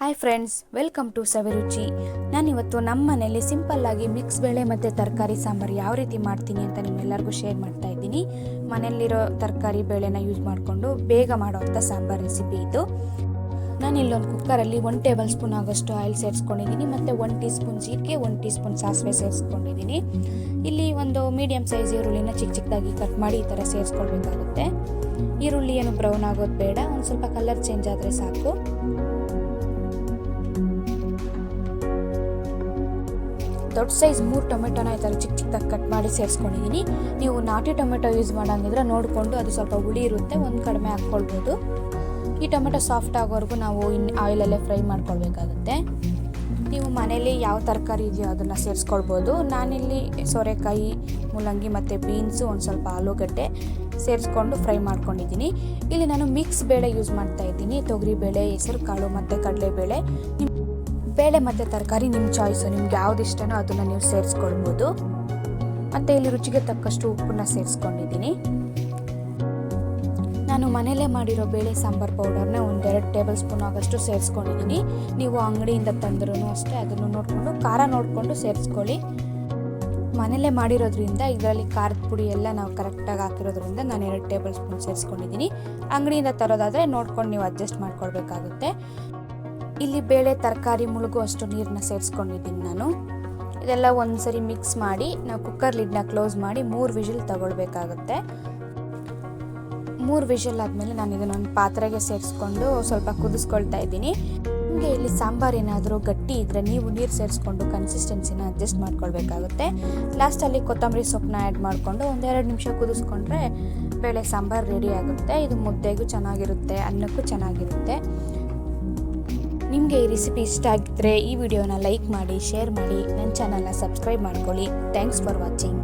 Hi friends, welcome to ಸವಿರುಚಿ. ನಾನಿವತ್ತು ನಮ್ಮ ಮನೇಲಿ ಸಿಂಪಲ್ಲಾಗಿ ಮಿಕ್ಸ್ ಬೇಳೆ ಮತ್ತು ತರಕಾರಿ ಸಾಂಬಾರು ಯಾವ ರೀತಿ ಮಾಡ್ತೀನಿ ಅಂತ ನಿಮ್ಮೆಲ್ಲರಿಗೂ ಶೇರ್ ಮಾಡ್ತಾ ಇದ್ದೀನಿ. ಮನೆಯಲ್ಲಿರೋ ತರಕಾರಿ ಬೇಳೆನ ಯೂಸ್ ಮಾಡಿಕೊಂಡು ಬೇಗ ಮಾಡೋವಂಥ ಸಾಂಬಾರು ರೆಸಿಪಿ ಇದು. ನಾನು ಇಲ್ಲೊಂದು ಕುಕ್ಕರಲ್ಲಿ 1 ಟೇಬಲ್ ಸ್ಪೂನ್ ಆಗೋಷ್ಟು ಆಯಿಲ್ ಸೇರಿಸ್ಕೊಂಡಿದ್ದೀನಿ ಮತ್ತು 1 ಟೀ ಸ್ಪೂನ್ ಜೀರಿಗೆ, 1 ಟೀ ಸ್ಪೂನ್ ಸಾಸಿವೆ ಸೇರಿಸ್ಕೊಂಡಿದ್ದೀನಿ. ಇಲ್ಲಿ ಒಂದು ಮೀಡಿಯಮ್ ಸೈಜ್ ಈರುಳ್ಳಿನ ಚಿಕ್ಕದಾಗಿ ಕಟ್ ಮಾಡಿ ಈ ಥರ ಸೇರಿಸ್ಕೊಳ್ಬೇಕಾಗುತ್ತೆ. ಈರುಳ್ಳಿ ಏನು ಬ್ರೌನ್ ಆಗೋದು ಬೇಡ, ಒಂದು ಸ್ವಲ್ಪ ಕಲರ್ ಚೇಂಜ್ ಆದರೆ ಸಾಕು. ದೊಡ್ಡ ಸೈಜ್ 3 ಟೊಮೆಟೊನ ಈ ಥರ ಚಿಕ್ಕದಾಗಿ ಕಟ್ ಮಾಡಿ ಸೇರಿಸ್ಕೊಂಡಿದ್ದೀನಿ. ನೀವು ನಾಟಿ ಟೊಮೆಟೊ ಯೂಸ್ ಮಾಡೋಂಗಿದ್ರೆ ನೋಡಿಕೊಂಡು ಅದು ಸ್ವಲ್ಪ ಹುಳಿ ಇರುತ್ತೆ, ಒಂದು ಕಡಿಮೆ ಹಾಕ್ಕೊಳ್ಬೋದು. ಈ ಟೊಮೆಟೊ ಸಾಫ್ಟ್ ಆಗೋವರೆಗೂ ನಾವು ಆಯಿಲಲ್ಲೇ ಫ್ರೈ ಮಾಡ್ಕೊಳ್ಬೇಕಾಗುತ್ತೆ. ನೀವು ಮನೇಲಿ ಯಾವ ತರಕಾರಿ ಇದೆಯೋ ಅದನ್ನು ಸೇರಿಸ್ಕೊಳ್ಬೋದು. ನಾನಿಲ್ಲಿ ಸೋರೆಕಾಯಿ, ಮೂಲಂಗಿ ಮತ್ತು ಬೀನ್ಸು, ಒಂದು ಸ್ವಲ್ಪ ಆಲೂಗಡ್ಡೆ ಸೇರಿಸ್ಕೊಂಡು ಫ್ರೈ ಮಾಡ್ಕೊಂಡಿದ್ದೀನಿ. ಇಲ್ಲಿ ನಾನು ಮಿಕ್ಸ್ ಬೇಳೆ ಯೂಸ್ ಮಾಡ್ತಾ ಇದ್ದೀನಿ. ತೊಗರಿಬೇಳೆ, ಹೆಸರು ಕಾಳು ಮತ್ತು ಕಡಲೆಬೇಳೆ. ಬೇಳೆ ಮತ್ತು ತರಕಾರಿ ನಿಮ್ಮ ಚಾಯ್ಸು, ನಿಮ್ಗೆ ಯಾವ್ದು ಇಷ್ಟನೋ ಅದನ್ನು ನೀವು ಸೇರಿಸ್ಕೊಳ್ಬೋದು. ಮತ್ತು ಇಲ್ಲಿ ರುಚಿಗೆ ತಕ್ಕಷ್ಟು ಉಪ್ಪನ್ನ ಸೇರಿಸ್ಕೊಂಡಿದ್ದೀನಿ. ನಾನು ಮನೇಲೇ ಮಾಡಿರೋ ಬೇಳೆ ಸಾಂಬಾರು ಪೌಡರ್ನ 1-2 ಟೇಬಲ್ ಸ್ಪೂನ್ ಆಗೋಷ್ಟು ಸೇರಿಸ್ಕೊಂಡಿದ್ದೀನಿ. ನೀವು ಅಂಗಡಿಯಿಂದ ತಂದ್ರೂ ಅಷ್ಟೇ, ಅದನ್ನು ನೋಡಿಕೊಂಡು ಖಾರ ನೋಡಿಕೊಂಡು ಸೇರಿಸ್ಕೊಳ್ಳಿ. ಮನೇಲೇ ಮಾಡಿರೋದ್ರಿಂದ ಇದರಲ್ಲಿ ಖಾರದ ಪುಡಿ ಎಲ್ಲ ನಾವು ಕರೆಕ್ಟಾಗಿ ಹಾಕಿರೋದ್ರಿಂದ ನಾನು 2 ಟೇಬಲ್ ಸ್ಪೂನ್ ಸೇರಿಸ್ಕೊಂಡಿದ್ದೀನಿ. ಅಂಗಡಿಯಿಂದ ತರೋದಾದರೆ ನೋಡ್ಕೊಂಡು ನೀವು ಅಡ್ಜಸ್ಟ್ ಮಾಡ್ಕೊಳ್ಬೇಕಾಗುತ್ತೆ. ಇಲ್ಲಿ ಬೇಳೆ ತರಕಾರಿ ಮುಳುಗುವಷ್ಟು ನೀರನ್ನ ಸೇರಿಸ್ಕೊಂಡಿದ್ದೀನಿ ನಾನು. ಇದೆಲ್ಲ ಒಂದ್ಸರಿ ಮಿಕ್ಸ್ ಮಾಡಿ ನಾವು ಕುಕ್ಕರ್ ಲಿಡ್ನ ಕ್ಲೋಸ್ ಮಾಡಿ 3 ವಿಷಲ್ ತಗೊಳ್ಬೇಕಾಗುತ್ತೆ. 3 ವಿಷಲ್ ಆದಮೇಲೆ ನಾನು ಇದನ್ನೊಂದು ಪಾತ್ರೆಗೆ ಸೇರಿಸ್ಕೊಂಡು ಸ್ವಲ್ಪ ಕುದಿಸ್ಕೊಳ್ತಾ ಇದ್ದೀನಿ. ನಿಮಗೆ ಇಲ್ಲಿ ಸಾಂಬಾರು ಏನಾದರೂ ಗಟ್ಟಿ ಇದ್ದರೆ ನೀವು ನೀರು ಸೇರಿಸ್ಕೊಂಡು ಕನ್ಸಿಸ್ಟೆನ್ಸಿನ ಅಡ್ಜಸ್ಟ್ ಮಾಡ್ಕೊಳ್ಬೇಕಾಗುತ್ತೆ. ಲಾಸ್ಟಲ್ಲಿ ಕೊತ್ತಂಬರಿ ಸೊಪ್ಪನ್ನ ಆ್ಯಡ್ ಮಾಡಿಕೊಂಡು 1-2 ನಿಮಿಷ ಕುದಿಸ್ಕೊಂಡ್ರೆ ಬೇಳೆ ಸಾಂಬಾರು ರೆಡಿ ಆಗುತ್ತೆ. ಇದು ಮುದ್ದೆಗೂ ಚೆನ್ನಾಗಿರುತ್ತೆ, ಅನ್ನಕ್ಕೂ ಚೆನ್ನಾಗಿರುತ್ತೆ. ನಿಮಗೆ ಈ ರೆಸಿಪಿ ಇಷ್ಟ ಆಗಿದ್ದರೆ ಈ ವಿಡಿಯೋನ ಲೈಕ್ ಮಾಡಿ, ಶೇರ್ ಮಾಡಿ, ನನ್ನ ಚಾನಲ್ನ ಸಬ್ಸ್ಕ್ರೈಬ್ ಮಾಡ್ಕೊಳ್ಳಿ. Thanks for watching.